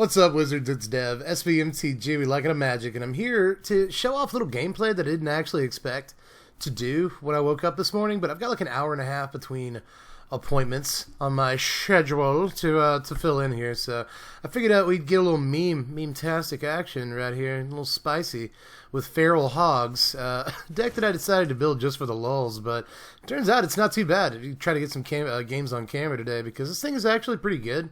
What's up, Wizards? It's Dev, Mtg. We like it a magic, and I'm here to show off a little gameplay that I didn't actually expect to do when I woke up this morning, but I've got like an hour and a half between appointments on my schedule to fill in here, so I figured out we'd get a little meme-tastic action right here, a little spicy, with Feral Hogs, a deck that I decided to build just for the lulz, but it turns out it's not too bad if you try to get some games on camera today, because this thing is actually pretty good.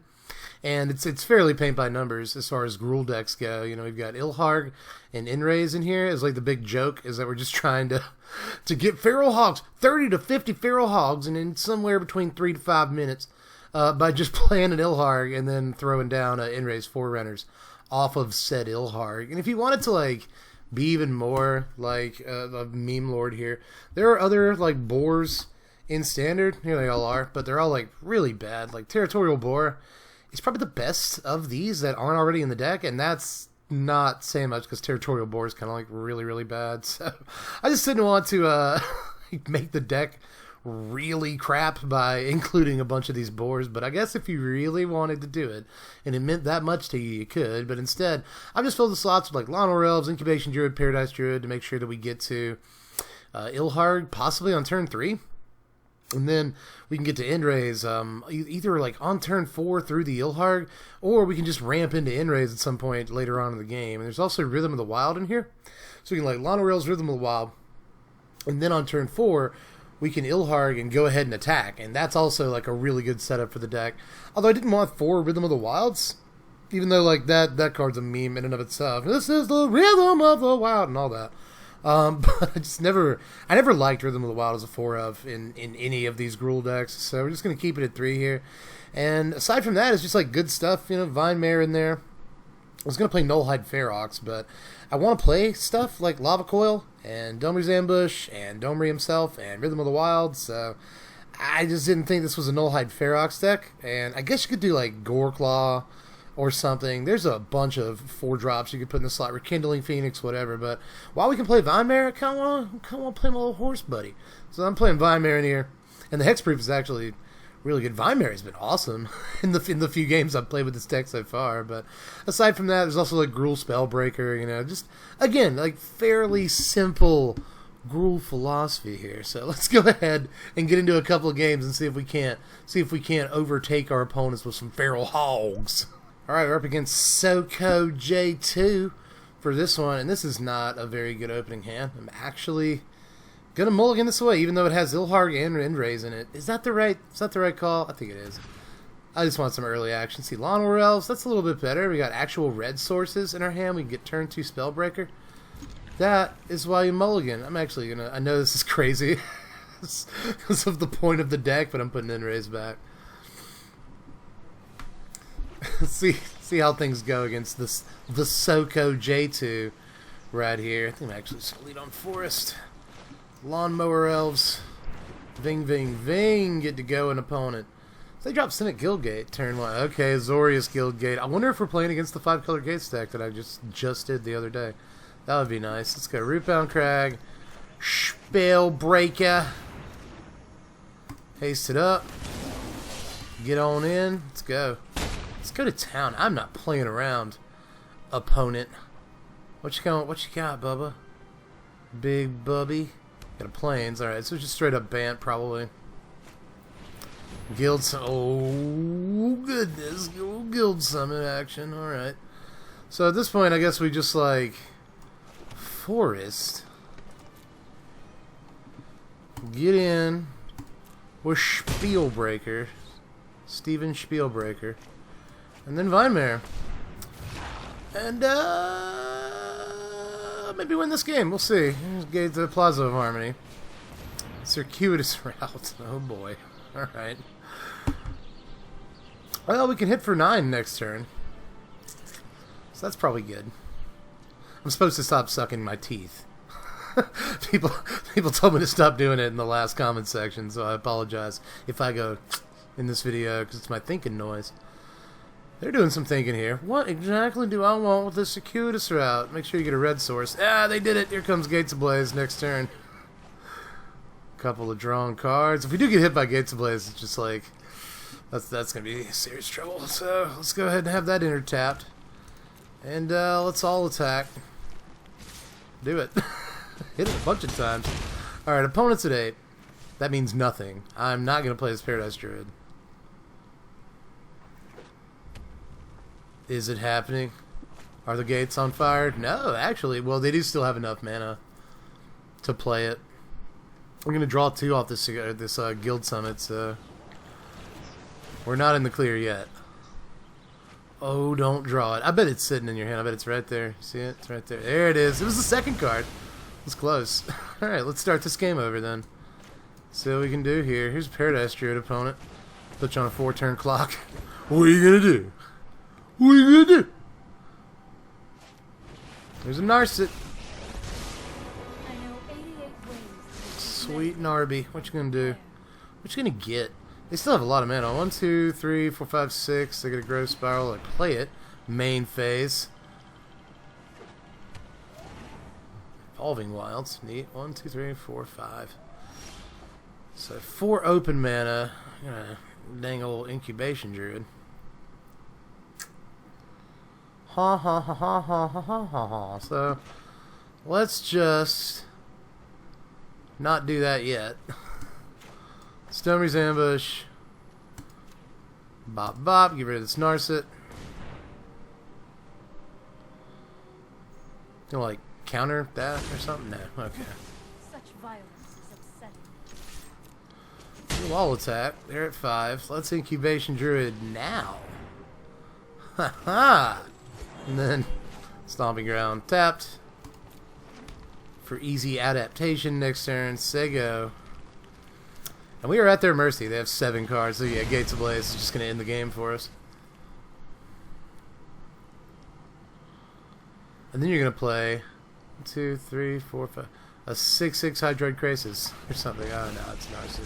And it's fairly paint by numbers as far as Gruul decks go. You know, we've got Ilharg and End-Raze in here. Is like the big joke is that we're just trying to get feral hogs, 30 to 50 feral hogs, and in somewhere between 3 to 5 minutes by just playing an Ilharg and then throwing down End-Raze Foreunners off of said Ilharg. And if you wanted to like be even more like a meme lord here, there are other like boars in standard. Here they all are, but they're all like really bad. Like Territorial Boar. It's probably the best of these that aren't already in the deck, and that's not saying much because Territorial Boar is kind of like really, really bad. So I just didn't want to make the deck really crap by including a bunch of these boars, but I guess if you really wanted to do it, and it meant that much to you, you could, but instead, I've just filled the slots with like Lawnmower Elves, Incubation Druid, Paradise Druid to make sure that we get to Ilharg possibly on turn 3. And then we can get to End-Raze either like on turn 4 through the Ilharg, or we can just ramp into End-Raze at some point later on in the game. And there's also Rhythm of the Wild in here. So we can like Lawnmower Elves, Rhythm of the Wild. And then on turn 4, we can Ilharg and go ahead and attack. And that's also like a really good setup for the deck. Although I didn't want 4 Rhythm of the Wilds, even though like that card's a meme in and of itself. This is the Rhythm of the Wild and all that. But I never liked Rhythm of the Wild as a 4-of in any of these Gruul decks, so we're just going to keep it at 3 here. And aside from that, it's just like good stuff, you know, Vine Mare in there. I was going to play Nullhide Ferox, but I want to play stuff like Lava Coil and Domri's Ambush and Domri himself and Rhythm of the Wild, so I just didn't think this was a Nullhide Ferox deck, and I guess you could do like Goreclaw or something. There's a bunch of 4-drops you could put in the slot, Rekindling Phoenix, whatever, but while we can play Vine Mare, I kind of want to play my little horse buddy. So I'm playing Vine Mare in here, and the Hexproof is actually really good. Vine Mare has been awesome in the few games I've played with this deck so far, but aside from that, there's also like Gruul Spellbreaker, you know, just, again, like fairly simple Gruul philosophy here. So let's go ahead and get into a couple of games and see if we can't overtake our opponents with some feral hogs. Alright, we're up against Soko J2 for this one, and this is not a very good opening hand. I'm actually gonna mulligan this away, even though it has Ilharg and End-Raze in it. Is that the right call? I think it is. I just want some early action. See, Lawnmower Elves, that's a little bit better. We got actual red sources in our hand. We can get turn 2 Spellbreaker. That is why you mulligan. I'm actually gonna, I know this is crazy because of the point of the deck, but I'm putting End-Raze back. see how things go against the Soko J2 right here. I think I'm actually just lead on Forest. Lawnmower Elves. Ving, ving, ving. Get to go an opponent. So they drop Senate Guildgate turn 1. Okay, Azorius Guildgate. I wonder if we're playing against the 5-color gate stack that I just did the other day. That would be nice. Let's go Rootbound Crag. Spellbreaker. Haste it up. Get on in. Let's go. Let's go to town. I'm not playing around, opponent. What you got, Bubba? Big Bubby. Got a plains. Alright, so just straight up Bant, probably. Guild Summon. Oh, goodness. Guild Summon action. Alright. So at this point, I guess we just, like, Forest. Get in with Spielbreaker. Steven Spielbreaker. And then Vine Mare. And, maybe win this game. We'll see. Get to the Plaza of Harmony. Circuitous route. Oh, boy. Alright. Well, we can hit for 9 next turn. So that's probably good. I'm supposed to stop sucking my teeth. People told me to stop doing it in the last comment section, so I apologize if I go in this video, because it's my thinking noise. They're doing some thinking here. What exactly do I want with this circuitous route? Make sure you get a red source. Ah, they did it. Here comes Gates Ablaze next turn. Couple of drawn cards. If we do get hit by Gates Ablaze, it's just like that's gonna be serious trouble. So let's go ahead and have that enter tapped. And let's all attack. Do it. Hit it a bunch of times. Alright, opponent's at 8. That means nothing. I'm not going to play this Paradise Druid. Is it happening? Are the gates on fire? No, actually. Well, they do still have enough mana to play it. We're going to draw 2 off this guild summit, so we're not in the clear yet. Oh, don't draw it. I bet it's sitting in your hand. I bet it's right there. See it? It's right there. There it is. It was the second card. It was close. Alright, let's start this game over then. See what we can do here. Here's a Paradise Druid opponent. Put you on a 4-turn clock. What are you going to do? What are you going to do? There's a Narset. Sweet Narby. What you going to do? What you going to get? They still have a lot of mana. 1, 2, 3, 4, 5, 6. They get a Growth Spiral. They play it. Main phase. Evolving Wilds. Neat. 1, 2, 3, 4, 5. So 4 open mana. Dang old Incubation Druid. Ha ha ha ha ha ha ha ha ha. So let's just not do that yet. Stonery's Ambush. Bop bop. Get rid of this Narset. You know, like counter that or something? No. Okay. Such violence is upsetting. Wall attack. They're at 5. Let's Incubation Druid now. Ha ha. And then Stomping Ground tapped for easy adaptation next turn. Sego. And we are at their mercy. They have 7 cards. So yeah, Gates Ablaze is just going to end the game for us. And then you're going to play 1, 2, 3, 4, 5. A 6/6 Hydroid Krasis or something. Oh no, it's Narset.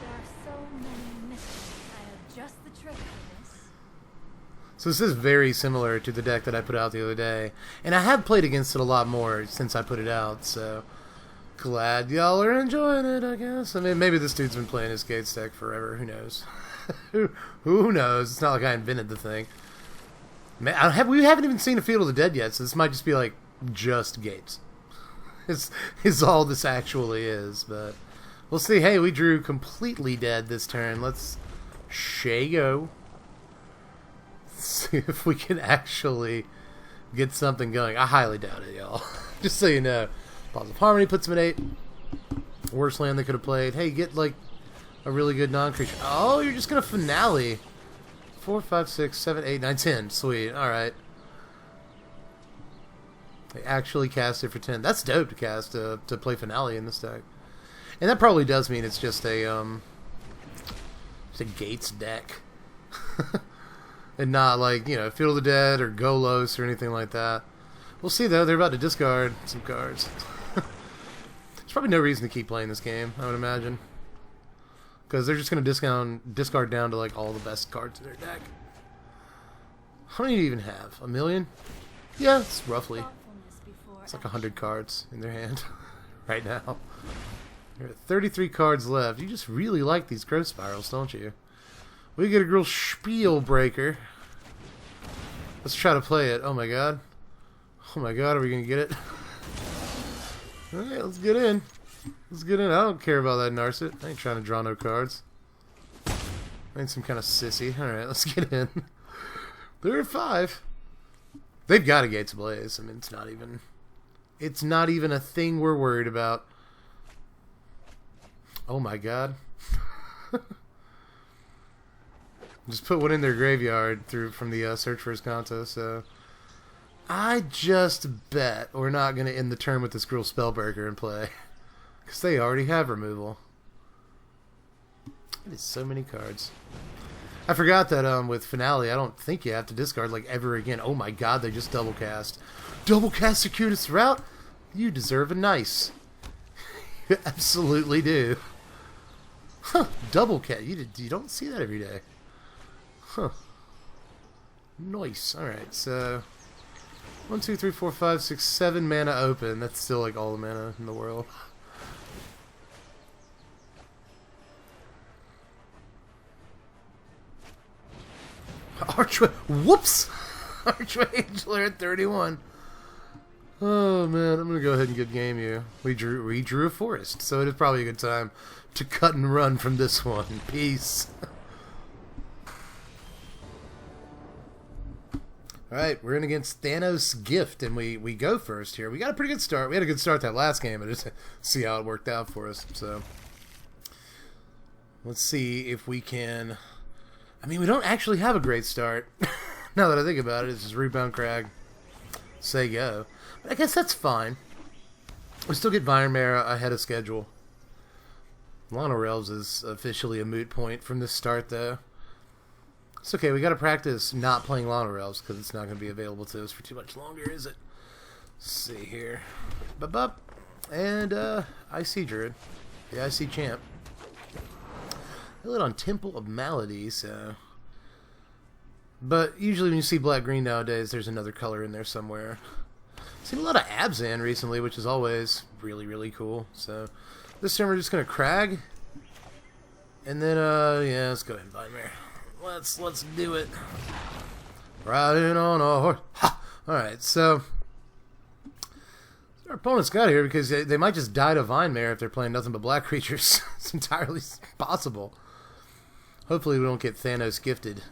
There are so many mysteries. I have just the trick for this. So this is very similar to the deck that I put out the other day. And I have played against it a lot more since I put it out, so glad y'all are enjoying it, I guess. I mean, maybe this dude's been playing his Gates deck forever. Who knows? Who knows? It's not like I invented the thing. Man, we haven't even seen a Field of the Dead yet, so this might just be like just Gates. Is all this actually is, but we'll see. Hey, we drew completely dead this turn. Let's Shago. See if we can actually get something going. I highly doubt it, y'all. Just so you know. Positive Harmony puts him at 8. Worst land they could have played. Hey, get like a really good non-creature. Oh, you're just gonna Finale. 4, 5, 6, 7, 8, 9, 10. Sweet. Alright. They actually cast it for 10. That's dope to cast to play Finale in this deck. And that probably does mean it's just a Gates deck. And not like, you know, Field of the Dead or Golos or anything like that. We'll see though, they're about to discard some cards. There's probably no reason to keep playing this game, I would imagine. Because they're just going to discard down to like all the best cards in their deck. How many do you even have? 1 million? Yeah, it's roughly. It's like 100 cards in their hand right now. There are 33 cards left. You just really like these Growth Spirals, don't you? We get a Gruul Spiel Breaker. Let's try to play it. Oh my god. Oh my god, are we going to get it? Alright, let's get in. Let's get in. I don't care about that Narset. I ain't trying to draw no cards. I ain't some kind of sissy. Alright, let's get in. They're at 5. They've got a Gates Ablaze. I mean, it's not even a thing we're worried about. Oh my god. Just put one in their graveyard from the Search for Escanto, so I just bet we're not going to end the turn with this Gruul Spellbreaker in play. Because they already have removal. It is so many cards. I forgot that with Finale, I don't think you have to discard like ever again. Oh my god, they just double cast. Double cast Circuitous Route? You deserve a nice. You absolutely do. Huh, double cast. You don't see that every day. Huh. Nice. Alright, so 1, 2, 3, 4, 5, 6, 7 mana open. That's still like all the mana in the world. Archway. Whoops! Archangel at 31. Oh man, I'm gonna go ahead and get game here. We drew a forest, so it is probably a good time to cut and run from this one. Peace. Alright, we're in against Thanos Gift, and we go first here. We got a pretty good start. We had a good start that last game, but just see how it worked out for us. So let's see if we can... I mean, we don't actually have a great start. Now that I think about it, it's just rebound crag, say go. But I guess that's fine. We still get Vinemare ahead of schedule. Monorelves is officially a moot point from this start, though. It's okay, we gotta practice not playing Monorelves because it's not going to be available to us for too much longer, is it? Let's see here. Bup. And, IC Druid. The IC Champ. I lit on Temple of Malady, so... But usually when you see black-green nowadays, there's another color in there somewhere. Seen a lot of Abzan recently, which is always really, really cool. So, this time we're just going to Crag. And then, yeah, let's go ahead and Vinemare. Let's do it. Riding on a horse. Ha! Alright, so... Our opponents got here because they might just die to Vinemare if they're playing nothing but black creatures. It's entirely possible. Hopefully we don't get Thanos gifted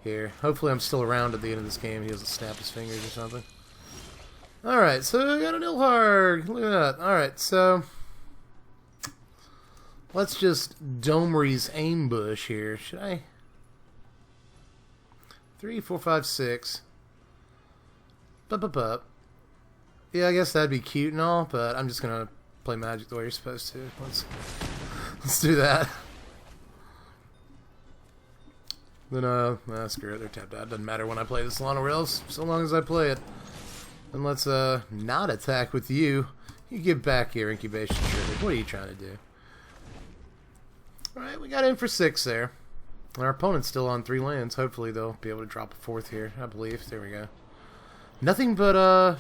here. Hopefully I'm still around at the end of this game. He doesn't snap his fingers or something. Alright, so we got an Ilharg. Look at that. Alright, so... Let's just Domri's ambush here. Should I... 3, 4, 5, 6. Bup. Yeah, I guess that'd be cute and all, but I'm just gonna play Magic the way you're supposed to. Let's do that. Then, screw it, they're tapped out. Doesn't matter when I play this Lana Rails, so long as I play it. And let's, not attack with you. You get back here, Incubation Trigger. What are you trying to do? Alright, we got in for 6 there. And our opponent's still on 3 lands. Hopefully they'll be able to drop a 4th here, I believe. There we go. Nothing but,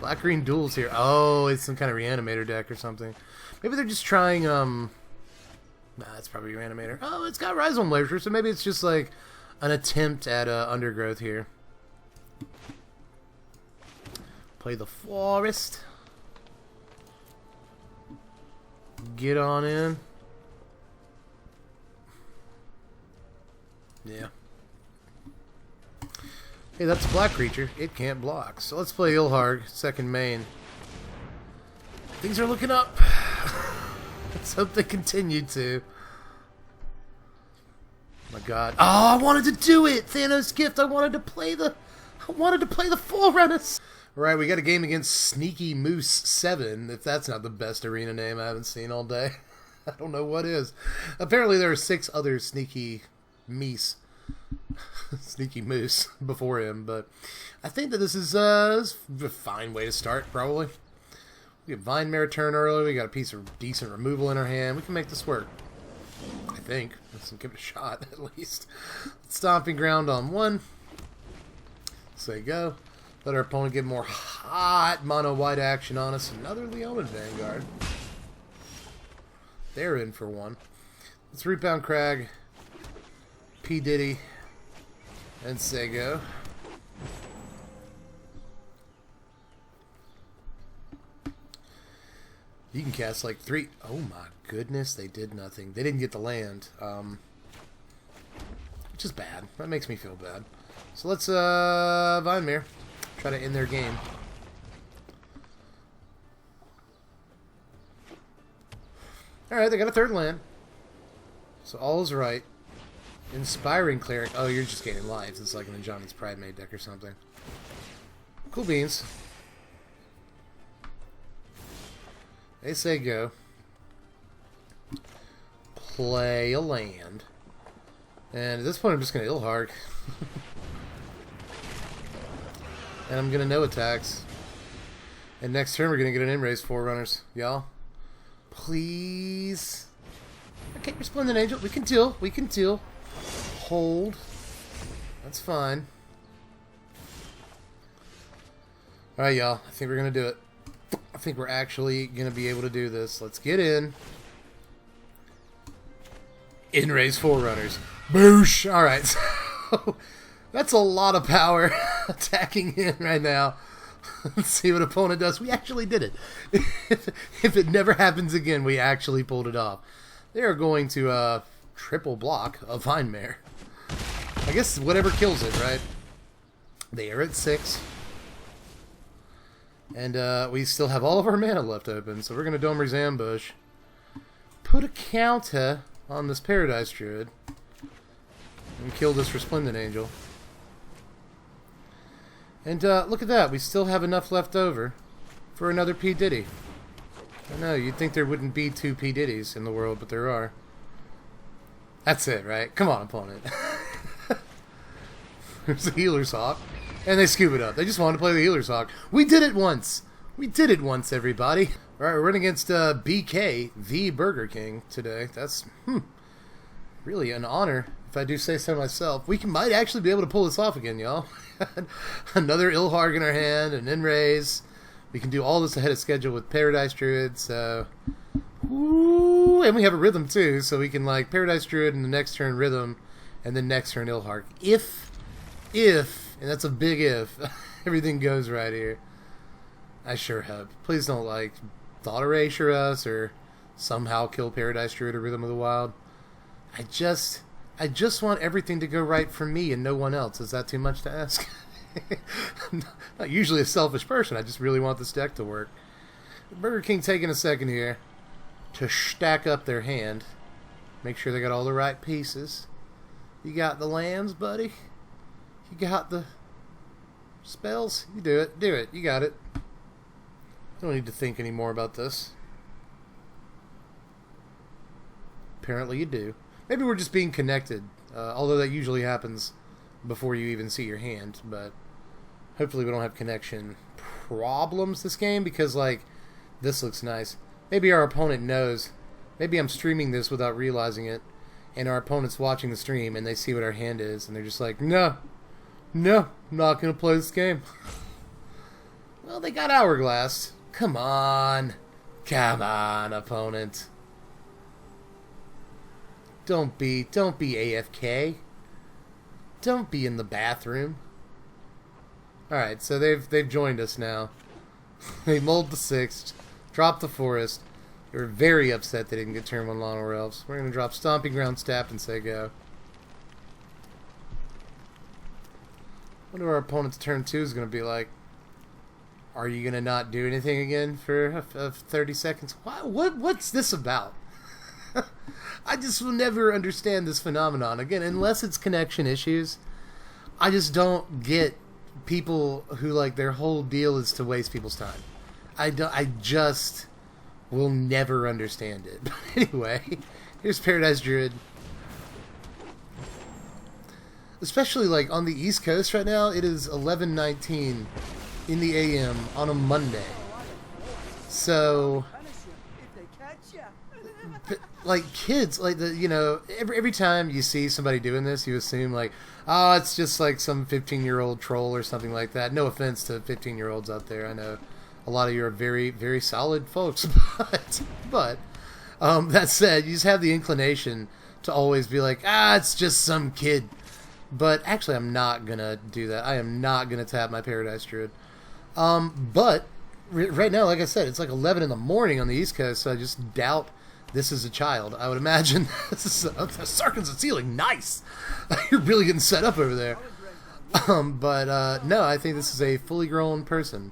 black-green duels here. Oh, it's some kind of Reanimator deck or something. Maybe they're just trying, Nah, that's probably Reanimator. Oh, it's got Rhizome Laser, so maybe it's just like an attempt at Undergrowth here. Play the Forest. Get on in. Yeah. Hey, that's a black creature. It can't block. So let's play Ilharg, second main. Things are looking up. Let's hope they continue to. Oh my god. Oh, I wanted to do it! Thanos Gift! I wanted to play the Forerunners! Alright, we got a game against Sneaky Moose 7. If that's not the best arena name I haven't seen all day. I don't know what is. Apparently there are 6 other Sneaky Meese. Sneaky Moose before him, but I think that this is a fine way to start, probably. We get Vinemare turn early, we got a piece of decent removal in our hand. We can make this work. I think. Let's give it a shot, at least. Stomping Ground on 1. Say go. Let our opponent get more hot mono-white action on us. Another Leonin Vanguard. They're in for 1. Let's rebound Crag, P. Diddy, and say go. You can cast like 3. Oh my goodness, they did nothing. They didn't get the land, which is bad. That makes me feel bad. So let's Vinemare try to end their game. All right, they got a 3rd land, so all is right. Inspiring Cleric. Oh, you're just gaining lives. It's like in the Johnny's Pride Made deck or something. Cool beans. They say go. Play a land. And at this point I'm just going to Ilharg. And I'm going to no attacks. And next turn we're going to get an End-Raze Foreunners. Y'all. Please. Okay, we're Splendid Angel. We can deal. We can deal. Hold. That's fine. Alright, y'all. I think we're going to do it. I think we're actually going to be able to do this. Let's get in. End-Raze Forerunners. Boosh! Alright, so that's a lot of power. attacking in right now. Let's see what opponent does. We actually did it. If it never happens again, we actually pulled it off. They are going to triple block a Vine Mare. I guess whatever kills it, right? They are at 6. And we still have all of our mana left open, so we're going to Domer's Ambush. Put a counter on this Paradise Druid. And kill this Resplendent Angel. And look at that, we still have enough left over for another P. Diddy. I know, you'd think there wouldn't be 2 P. Diddies in the world, but there are. That's it, right? Come on, opponent. There's a Healer's Hawk. And they scoop it up. They just wanted to play the Healer's Hawk. We did it once! We did it once, everybody! Alright, we're running against BK, the Burger King, today. That's, really an honor, if I do say so myself. We might actually be able to pull this off again, y'all. Another Ilharg in our hand, an End-Raze. We can do all this ahead of schedule with Paradise Druid, so... Ooh, and we have a Rhythm, too, so we can, like, Paradise Druid and the next turn Rhythm, and then next turn Ilharg. If, and that's a big if, everything goes right here. I sure hope. Please don't, like, Thought Erasure us, or somehow kill Paradise Druid or Rhythm of the Wild. I just want everything to go right for me and no one else. Is that too much to ask? I'm not usually a selfish person. I just really want this deck to work. Burger King taking a second here to stack up their hand. Make sure they got all the right pieces. You got the lands, buddy? You got the spells? You do it. Do it. You got it. I don't need to think any more about this. Apparently you do. Maybe we're just being connected, although that usually happens before you even see your hand, but hopefully we don't have connection problems this game, because, like, this looks nice. Maybe our opponent knows. Maybe I'm streaming this without realizing it, and our opponent's watching the stream, and they see what our hand is, and they're just like, no, I'm not going to play this game. Well, they got Hourglass. Come on, opponent. Don't be AFK. Don't be in the bathroom. Alright, so they've joined us now. They mulled the 6th, dropped the Forest. They were very upset they didn't get turn 1 Lawnmower Elves. We're going to drop Stomping Ground, Stabbed, and say go. Wonder what our opponent's turn 2 is going to be like. Are you going to not do anything again for 30 seconds? What's this about? I just will never understand this phenomenon. Again, unless it's connection issues, I just don't get people who, like, their whole deal is to waste people's time. I just will never understand it. But anyway, here's Paradise Druid. Especially, like, on the East Coast right now, it is 11:19 in the AM on a Monday. So... like, kids, like, every time you see somebody doing this, you assume, like, oh, it's just like some 15-year-old troll or something like that. No offense to 15-year-olds out there. I know a lot of you are very, very solid folks. But that said, you just have the inclination to always be like, it's just some kid. But actually, I'm not going to do that. I am not going to tap my Paradise Druid. But right now, like I said, it's like 11 in the morning on the East Coast, so I just doubt this is a child. I would imagine this is a Sarkin's a ceiling. Nice. You're really getting set up over there. But no, I think this is a fully grown person.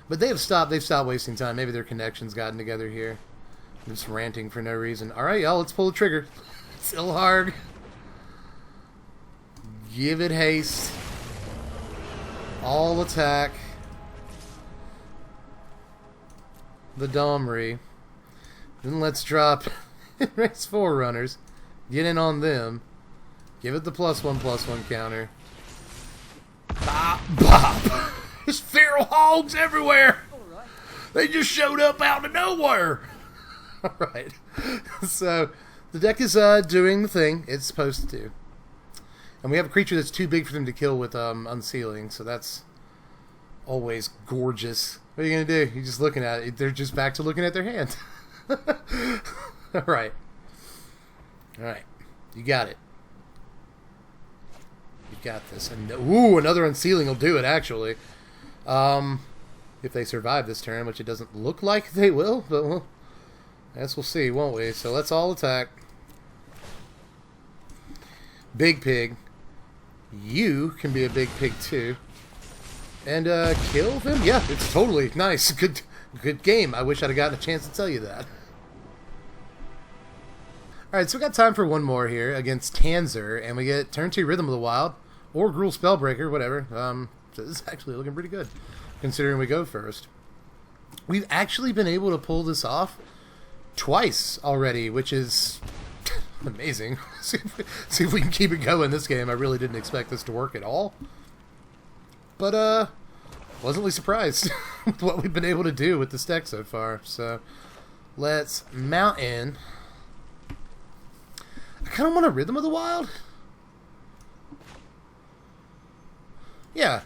But they've stopped wasting time. Maybe their connections gotten together here. I'm just ranting for no reason. All right, y'all, let's pull the trigger. It's Ilharg. Give it haste. All attack. The Domri. Then let's drop End-Raze Foreunners. Get in on them. Give it the +1/+1 counter. Bop, bop. There's feral hogs everywhere. They just showed up out of nowhere. Alright. So, the deck is doing the thing it's supposed to do. And we have a creature that's too big for them to kill with Unsealing, so that's always gorgeous. What are you going to do? You're just looking at it. They're just back to looking at their hand. Alright. Alright. You got it. You've got this. And, ooh, another unsealing will do it, actually. If they survive this turn, which it doesn't look like they will, but well, I guess we'll see, won't we? So let's all attack. Big pig. You can be a big pig too. And kill them? Yeah, it's totally nice. Good game. I wish I'd have gotten a chance to tell you that. Alright, so we got time for one more here against Tanzer, and we get turn 2 Rhythm of the Wild, or Gruul Spellbreaker, whatever. This is actually looking pretty good, considering we go first. We've actually been able to pull this off twice already, which is amazing. See if we can keep it going this game. I really didn't expect this to work at all. But, pleasantly surprised with what we've been able to do with this deck so far. So, let's mount in. I kind of want a Rhythm of the Wild. Yeah.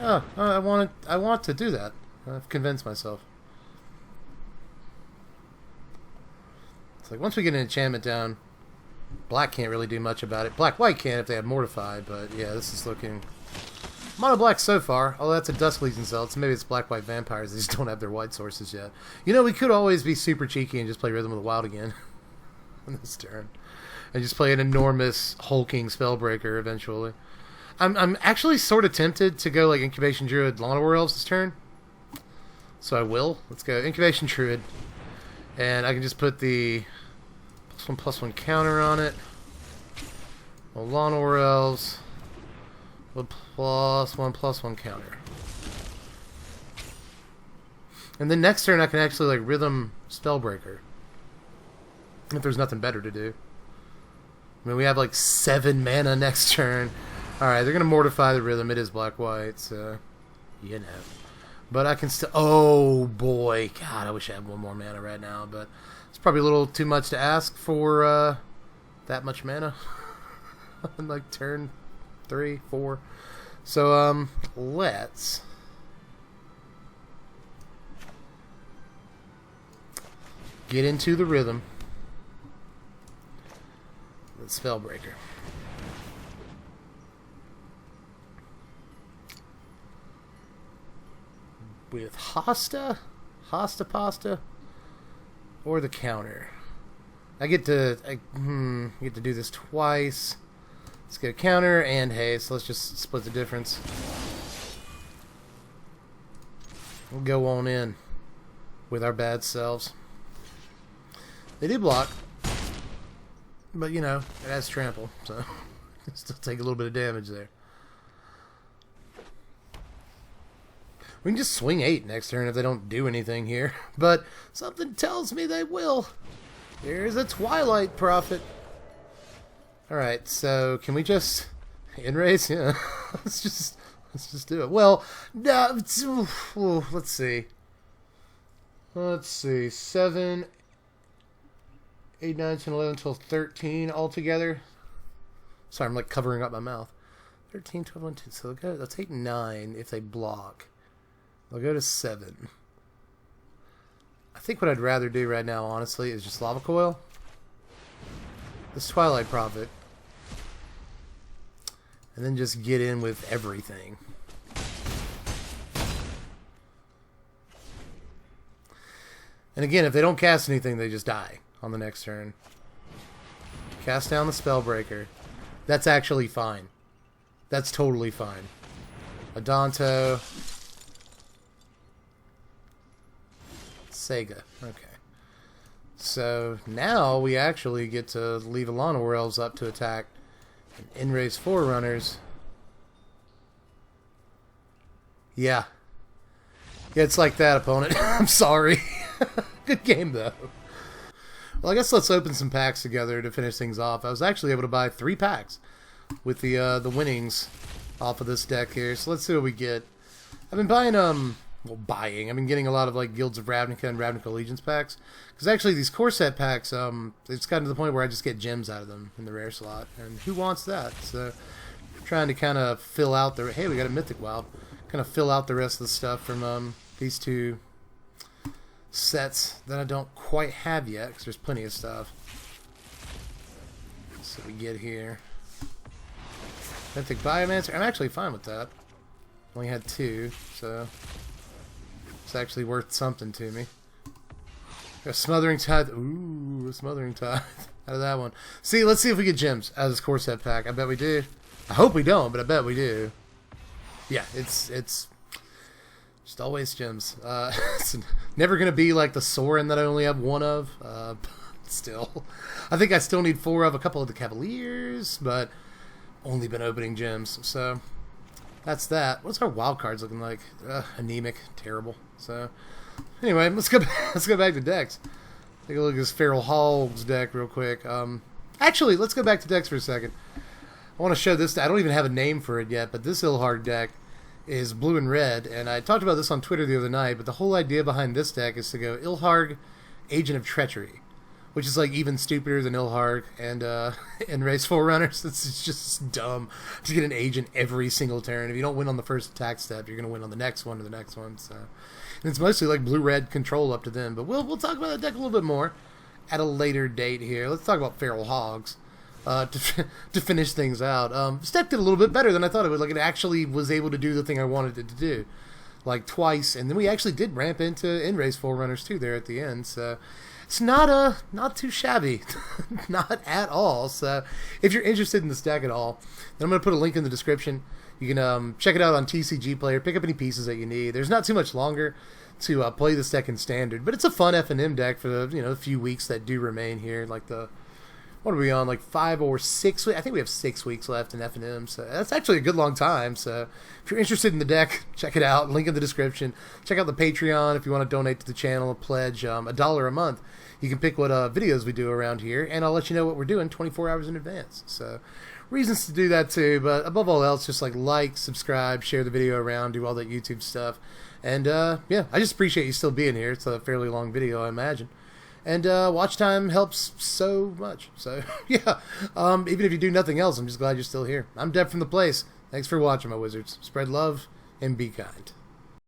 Oh, I want to do that. I've convinced myself. It's like once we get an enchantment down, black can't really do much about it. Black-white can if they have Mortify, but yeah, this is looking mono black so far. Although that's a Dusk Legion Zealot, so maybe it's black-white vampires. They just don't have their white sources yet. You know, we could always be super cheeky and just play Rhythm of the Wild again on this turn, and just play an enormous hulking Spellbreaker eventually. I'm actually sort of tempted to go like Incubation Druid Lawnmower Elves this turn. So I will. Let's go Incubation Druid. And I can just put the +1/+1 counter on it. Well, Lawnmower Elves with +1/+1 counter. And then next turn I can actually like Rhythm Spellbreaker. If there's nothing better to do. I mean, we have like 7 mana next turn. Alright, they're going to mortify the Rhythm. It is black-white, so you know. But I can still... Oh, boy. God, I wish I had 1 more mana right now, but it's probably a little too much to ask for that much mana. Like turn 3, 4. So, let's... get into the Rhythm. The Spellbreaker. With Hosta Pasta, or the counter. I get to do this twice. Let's get a counter and haste. Let's just split the difference. We'll go on in with our bad selves. They do block, but you know it has trample, so still take a little bit of damage there. We can just swing 8 next turn if they don't do anything here. But something tells me they will. There's a Twilight Prophet. Alright, so can we just... End-Raze? Yeah. let's just do it. Well, no, let's see. Let's see. 7, 8, 9, 10, 11, 12, 13 altogether. Sorry, I'm like covering up my mouth. 13, 12, 1, 2. So they'll take 9 if they block. I'll go to 7. I think what I'd rather do right now, honestly, is just Lava Coil. This Twilight Prophet. And then just get in with everything. And again, if they don't cast anything, they just die on the next turn. Cast down the Spellbreaker. That's actually fine. That's totally fine. Adonto... Sega. Okay. So now we actually get to leave Lawnmower Elves up to attack and End-Raze Foreunners. Yeah. Yeah, it's like that, opponent. I'm sorry. Good game, though. Well, I guess let's open some packs together to finish things off. I was actually able to buy 3 packs with the winnings off of this deck here. So let's see what we get. I've been buying I've been getting a lot of like Guilds of Ravnica and Ravnica Allegiance packs, because actually these core set packs, it's gotten to the point where I just get gems out of them in the rare slot, and who wants that? So I'm trying to kind of fill out the... Hey, we got a Mythic Wild. Kind of fill out the rest of the stuff from these 2 sets that I don't quite have yet, because there's plenty of stuff. So we get here. Mythic Biomancer. I'm actually fine with that. Only had 2, so it's actually worth something to me. Got Smothering Tithe. Ooh, a Smothering Tithe. Out of that one. See, let's see if we get gems out of this core set pack. I bet we do. I hope we don't, but I bet we do. Yeah, it's just always gems. It's never gonna be like the Sorin that I only have 1 of. Still, I think I still need 4 of a couple of the Cavaliers, but only been opening gems. So that's that. What's our wild cards looking like? Anemic, terrible. So anyway, let's go back to decks. Take a look at this Feral Hogs deck real quick. Actually, let's go back to decks for a second. I want to show this. I don't even have a name for it yet, but this Ilharg deck is blue and red, and I talked about this on Twitter the other night, but the whole idea behind this deck is to go Ilharg, Agent of Treachery, which is like even stupider than Ilharg and End-Raze Foreunners. It's just dumb to get an agent every single turn. If you don't win on the first attack step, you're going to win on the next one or the next one. So, and it's mostly like blue-red control up to them, but we'll talk about the deck a little bit more at a later date here. Let's talk about Feral Hogs. To finish things out. This deck did a little bit better than I thought it would. Like, it actually was able to do the thing I wanted it to do. Like, twice. And then we actually did ramp into End-Raze Forerunners, too, there at the end. So, it's not too shabby. Not at all. So, if you're interested in this deck at all, then I'm going to put a link in the description. You can check it out on TCG Player. Pick up any pieces that you need. There's not too much longer to play this deck in Standard. But it's a fun F&M deck for the few weeks that do remain here. Like the... What are we on, like 5 or 6 weeks? I think we have 6 weeks left in F&M, so that's actually a good long time. So if you're interested in the deck, check it out. Link in the description. Check out the Patreon if you want to donate to the channel, a pledge $1 a month. You can pick what videos we do around here, and I'll let you know what we're doing 24 hours in advance. So reasons to do that too, but above all else, just like, subscribe, share the video around, do all that YouTube stuff. And yeah, I just appreciate you still being here. It's a fairly long video, I imagine. And watch time helps so much. So, yeah, even if you do nothing else, I'm just glad you're still here. I'm Deb from The Place. Thanks for watching, my wizards. Spread love and be kind.